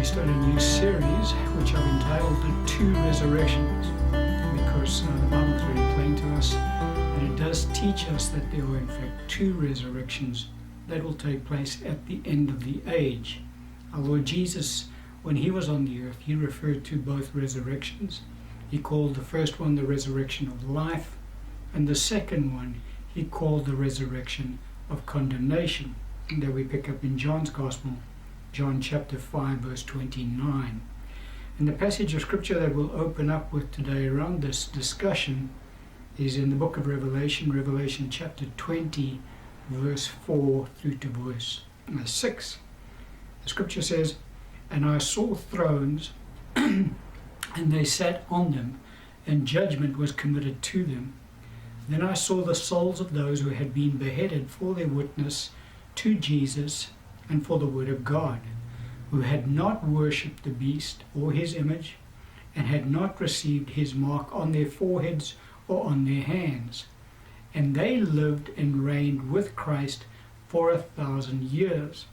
start a new series which I've entitled The Two Resurrections, because the Bible is very plain to us, and it does teach us that there are in fact two resurrections that will take place at the end of the age. Our Lord Jesus, when he was on the earth, he referred to both resurrections. He called the first one the resurrection of life, and the second one he called the resurrection of condemnation, and that we pick up in John's Gospel, John chapter 5 verse 29. And the passage of scripture that we'll open up with today around this discussion is in the book of Revelation chapter 20 verse 4 through to verse 6. The scripture says, "And I saw thrones, and they sat on them, and judgment was committed to them. Then I saw the souls of those who had been beheaded for their witness to Jesus and for the word of God, who had not worshipped the beast or his image, and had not received his mark on their foreheads or on their hands. And they lived and reigned with Christ for 1,000 years.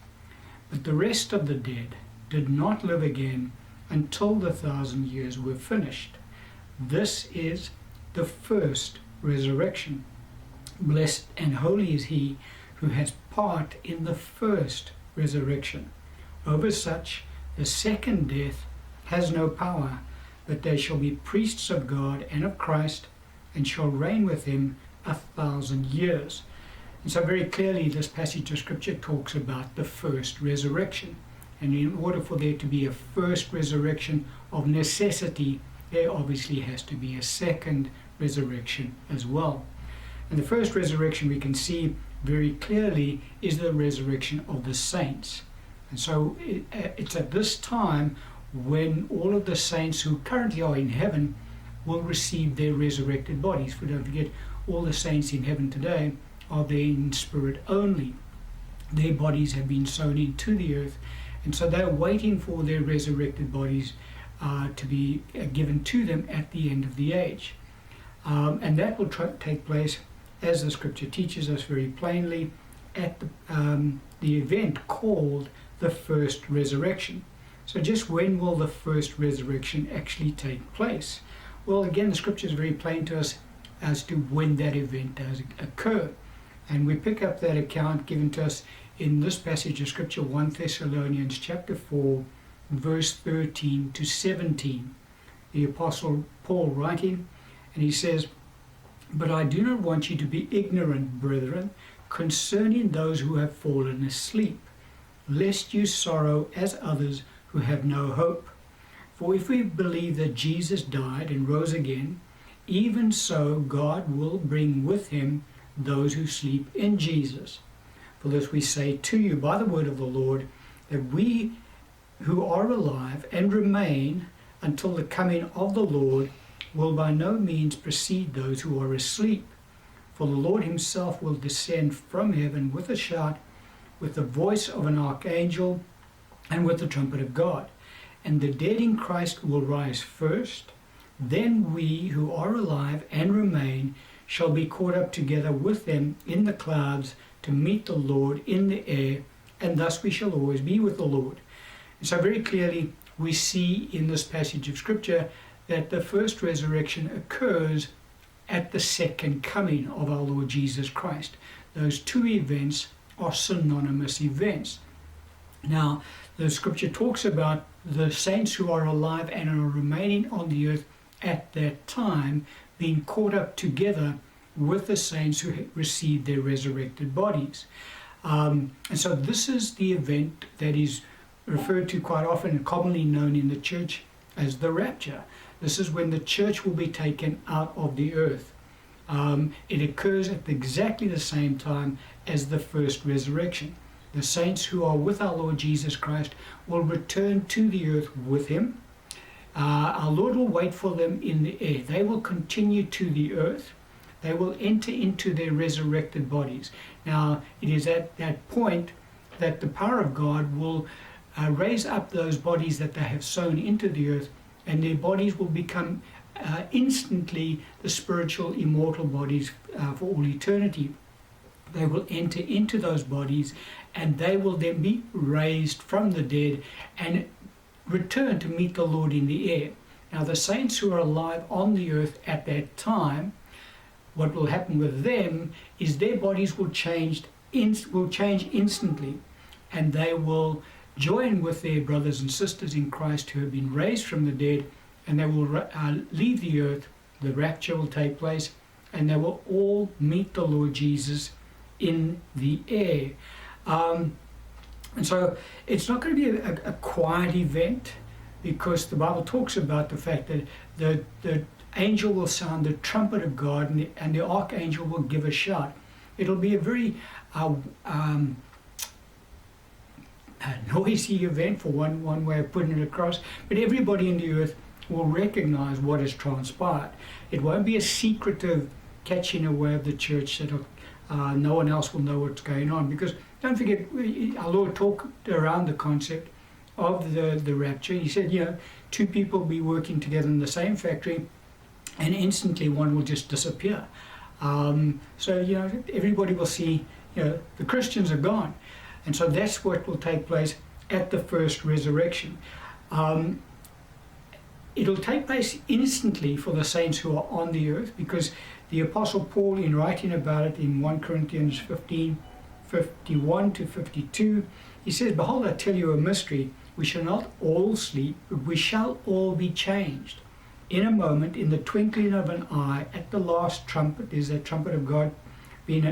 But the rest of the dead did not live again until the 1,000 years were finished. This is the first resurrection. Blessed and holy is he who has part in the first resurrection. Over such the second death has no power, but they shall be priests of God and of Christ, and shall reign with him 1,000 years." And so very clearly this passage of scripture talks about the first resurrection. And in order for there to be a first resurrection of necessity, there obviously has to be a second resurrection as well. And the first resurrection we can see very clearly is the resurrection of the saints. And so it's at this time when all of the saints who currently are in heaven will receive their resurrected bodies. For don't forget, all the saints in heaven today are there in spirit only. Their bodies have been sown into the earth, and so they're waiting for their resurrected bodies to be given to them at the end of the age. And that will take place, as the scripture teaches us very plainly, at the event called the first resurrection. So just when will the first resurrection actually take place? Well, again, the scripture is very plain to us as to when that event does occur. And we pick up that account given to us in this passage of scripture, 1 Thessalonians chapter 4, verse 13 to 17. The apostle Paul writing, and he says, "But I do not want you to be ignorant, brethren, concerning those who have fallen asleep, lest you sorrow as others who have no hope. For if we believe that Jesus died and rose again, even so God will bring with him those who sleep in Jesus. For this we say to you by the word of the Lord, that we who are alive and remain until the coming of the Lord will by no means precede those who are asleep. For the Lord himself will descend from heaven with a shout, with the voice of an archangel, and with the trumpet of God. And the dead in Christ will rise first. Then we who are alive and remain shall be caught up together with them in the clouds to meet the Lord in the air, and thus we shall always be with the Lord." And so very clearly we see in this passage of scripture that the first resurrection occurs at the second coming of our Lord Jesus Christ. Those two events are synonymous events. Now, the scripture talks about the saints who are alive and are remaining on the earth at that time being caught up together with the saints who received their resurrected bodies. And so this is the event that is referred to quite often and commonly known in the church as the rapture. This is when the church will be taken out of the earth. It occurs at exactly the same time as the first resurrection. The saints who are with our Lord Jesus Christ will return to the earth with him. Our Lord will wait for them in the air. They will continue to the earth. They will enter into their resurrected bodies. Now, it is at that point that the power of God will raise up those bodies that they have sown into the earth, and their bodies will become instantly the spiritual immortal bodies for all eternity. They will enter into those bodies, and they will then be raised from the dead, and return to meet the Lord in the air. Now the saints who are alive on the earth at that time, what will happen with them is their bodies will change instantly, and they will join with their brothers and sisters in Christ who have been raised from the dead, and they will leave the earth. The rapture will take place, and they will all meet the Lord Jesus in the air. And so it's not going to be a quiet event, because the Bible talks about the fact that the angel will sound the trumpet of God, and the archangel will give a shout. It'll be a very noisy event, for one way of putting it across, but everybody in the earth will recognize what has transpired. It won't be a secretive catching away of the church that no one else will know what's going on, because don't forget, our Lord talked around the concept of the rapture. He said, two people will be working together in the same factory, and instantly one will just disappear. So everybody will see, the Christians are gone. And so that's what will take place at the first resurrection. It'll take place instantly for the saints who are on the earth, because the Apostle Paul, in writing about it in 1 Corinthians 15, 51 to 52, he says, "Behold, I tell you a mystery. We shall not all sleep, but we shall all be changed. In a moment, in the twinkling of an eye, at the last trumpet," is the trumpet of God being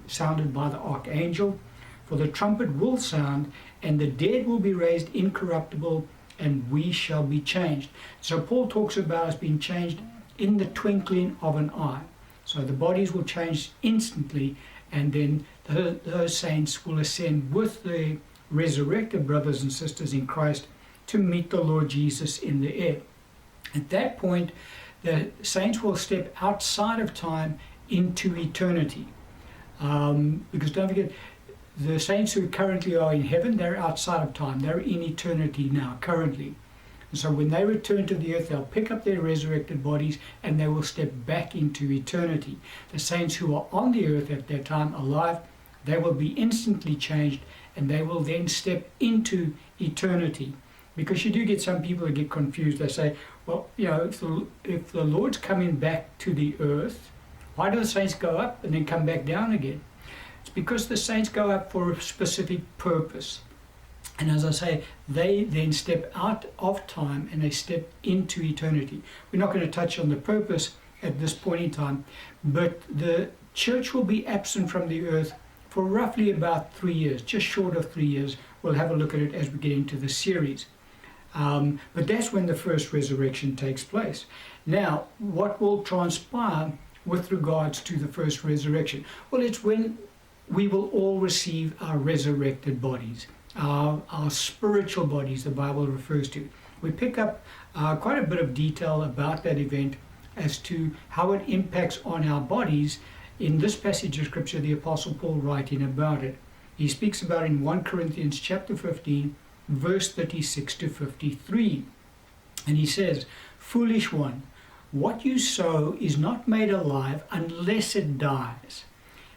sounded by the archangel, "for the trumpet will sound, and the dead will be raised incorruptible, and we shall be changed." So Paul talks about us being changed in the twinkling of an eye. So the bodies will change instantly, and then those saints will ascend with the resurrected brothers and sisters in Christ to meet the Lord Jesus in the air. At that point, the saints will step outside of time into eternity. Because don't forget, the saints who currently are in heaven, they're outside of time. They're in eternity now, currently. And so when they return to the earth, they'll pick up their resurrected bodies, and they will step back into eternity. The saints who are on the earth at that time, alive, they will be instantly changed, and they will then step into eternity. Because you do get some people that get confused. They say, well, if the Lord's coming back to the earth, why do the saints go up and then come back down again? It's because the saints go up for a specific purpose. And as I say, they then step out of time and they step into eternity. We're not going to touch on the purpose at this point in time, but the church will be absent from the earth for roughly about 3 years, just short of 3 years. We'll have a look at it as we get into the series. But that's when the first resurrection takes place. Now, what will transpire with regards to the first resurrection? Well, it's when we will all receive our resurrected bodies, our spiritual bodies, the Bible refers to. We pick up quite a bit of detail about that event as to how it impacts on our bodies in this passage of Scripture, the Apostle Paul writing about it. He speaks about in 1 Corinthians chapter 15, verse 36 to 53. And he says, "Foolish one, what you sow is not made alive unless it dies.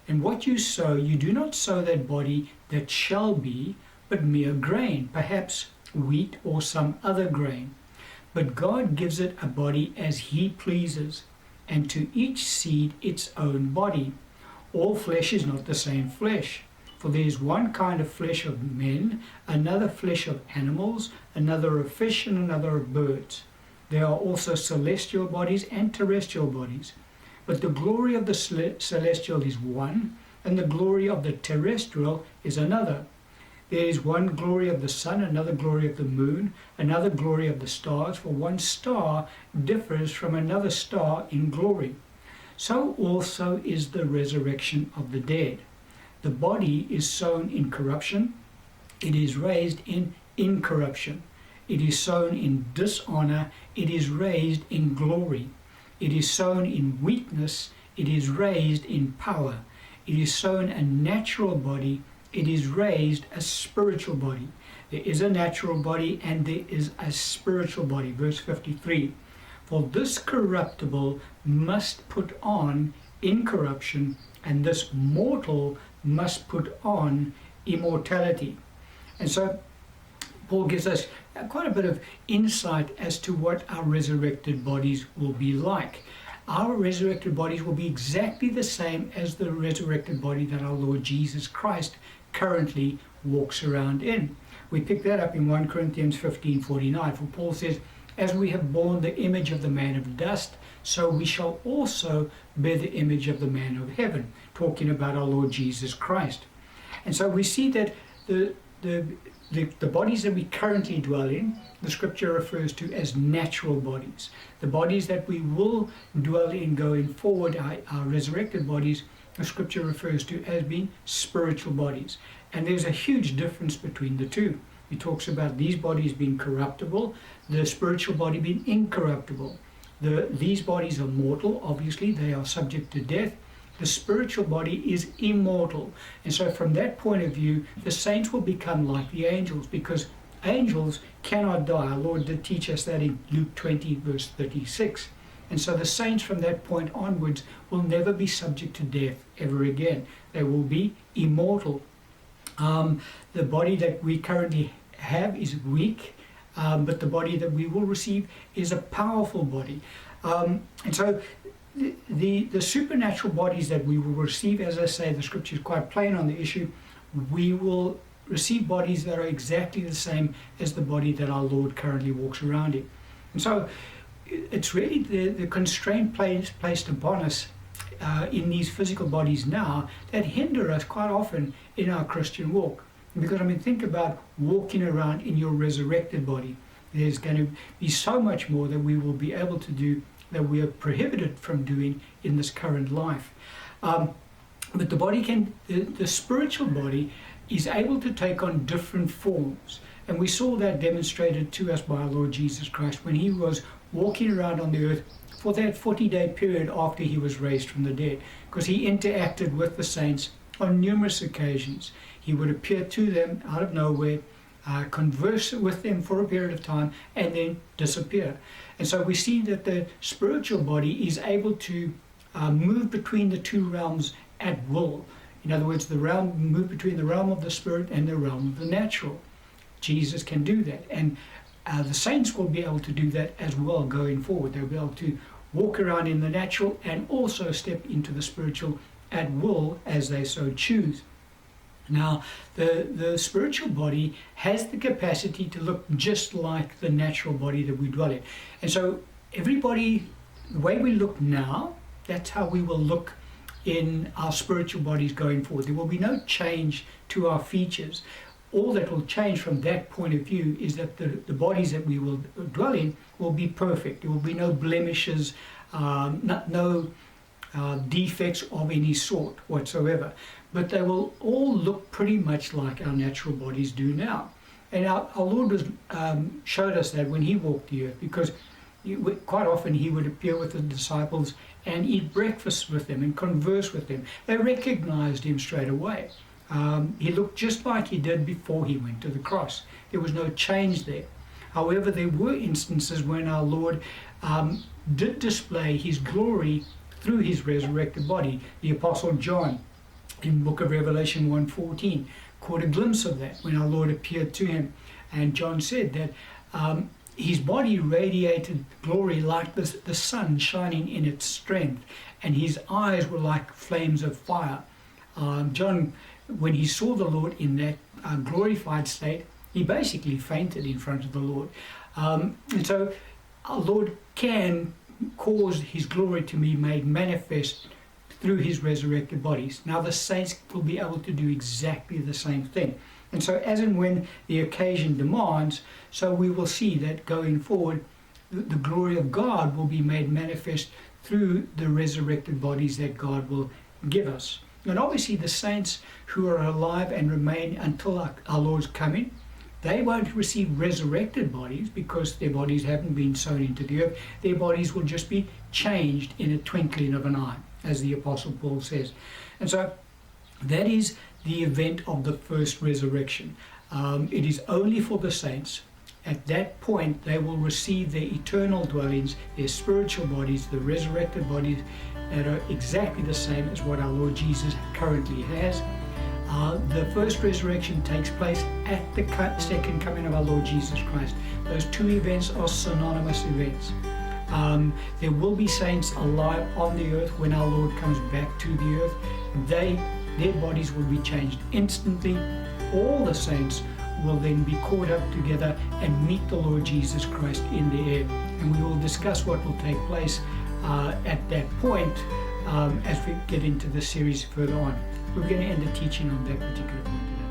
And what you sow, you do not sow that body that shall be, but mere grain, perhaps wheat or some other grain. But God gives it a body as He pleases, and to each seed its own body. All flesh is not the same flesh. For there is one kind of flesh of men, another flesh of animals, another of fish, and another of birds. There are also celestial bodies and terrestrial bodies. But the glory of the celestial is one, and the glory of the terrestrial is another. There is one glory of the sun, another glory of the moon, another glory of the stars, for one star differs from another star in glory. So also is the resurrection of the dead. The body is sown in corruption, it is raised in incorruption. It is sown in dishonor, it is raised in glory. It is sown in weakness, it is raised in power. It is sown a natural body, it is raised a spiritual body. There is a natural body and there is a spiritual body. Verse 53. For this corruptible must put on incorruption, and this mortal must put on immortality. And so Paul gives us quite a bit of insight as to what our resurrected bodies will be like. Our resurrected bodies will be exactly the same as the resurrected body that our Lord Jesus Christ currently walks around in. We pick that up in 1 Corinthians 15:49, for Paul says, "As we have borne the image of the man of dust, so we shall also bear the image of the man of heaven," talking about our Lord Jesus Christ. And so we see that the bodies that we currently dwell in, the scripture refers to as natural bodies. The bodies that we will dwell in going forward, our resurrected bodies, the scripture refers to as being spiritual bodies. And there's a huge difference between the two. He talks about these bodies being corruptible, the spiritual body being incorruptible. These bodies are mortal, obviously, they are subject to death. The spiritual body is immortal. And so from that point of view, the saints will become like the angels, because angels cannot die. Our Lord did teach us that in Luke 20, verse 36. And so the saints from that point onwards will never be subject to death ever again. They will be immortal. The body that we currently have is weak, but the body that we will receive is a powerful body. And so the supernatural bodies that we will receive, as I say, the scripture is quite plain on the issue. We will receive bodies that are exactly the same as the body that our Lord currently walks around in. And so it's really the constraint placed upon us in these physical bodies now that hinder us quite often in our Christian walk. Because think about walking around in your resurrected body. There's going to be so much more that we will be able to do that we are prohibited from doing in this current life. But the spiritual body is able to take on different forms. And we saw that demonstrated to us by our Lord Jesus Christ when he was walking around on the earth for that 40-day period after he was raised from the dead, because he interacted with the saints on numerous occasions. He would appear to them out of nowhere, converse with them for a period of time, and then disappear. And so we see that the spiritual body is able to move between the two realms at will. In other words, move between the realm of the spirit and the realm of the natural. Jesus can do that, and the saints will be able to do that as well going forward. They'll be able to walk around in the natural and also step into the spiritual at will as they so choose. Now, the spiritual body has the capacity to look just like the natural body that we dwell in. And so everybody, the way we look now, that's how we will look in our spiritual bodies going forward. There will be no change to our features. All that will change from that point of view is that the bodies that we will dwell in will be perfect. There will be no blemishes, no defects of any sort whatsoever. But they will all look pretty much like our natural bodies do now. And our Lord showed us that when he walked the earth, because quite often he would appear with the disciples and eat breakfast with them and converse with them. They recognized him straight away. He looked just like he did before he went to the cross. There was no change there. However, there were instances when our Lord did display his glory through his resurrected body. The Apostle John, in the book of Revelation 1:14, caught a glimpse of that when our Lord appeared to him. And John said that his body radiated glory like the sun shining in its strength, and his eyes were like flames of fire. John, when he saw the Lord in that glorified state, he basically fainted in front of the Lord. And so our Lord can cause his glory to be made manifest through his resurrected bodies. Now the saints will be able to do exactly the same thing. And so as and when the occasion demands, so we will see that going forward, the glory of God will be made manifest through the resurrected bodies that God will give us. And obviously the saints who are alive and remain until our Lord's coming, they won't receive resurrected bodies because their bodies haven't been sown into the earth. Their bodies will just be changed in a twinkling of an eye, as the Apostle Paul says. And so that is the event of the first resurrection. It is only for the saints. At that point, they will receive their eternal dwellings, their spiritual bodies, the resurrected bodies that are exactly the same as what our Lord Jesus currently has. The first resurrection takes place at the second coming of our Lord Jesus Christ. Those two events are synonymous events. There will be saints alive on the earth when our Lord comes back to the earth. Their bodies will be changed instantly. All the saints will then be caught up together and meet the Lord Jesus Christ in the air. And we will discuss what will take place at that point as we get into the series further on. We're going to end the teaching on that particular point today.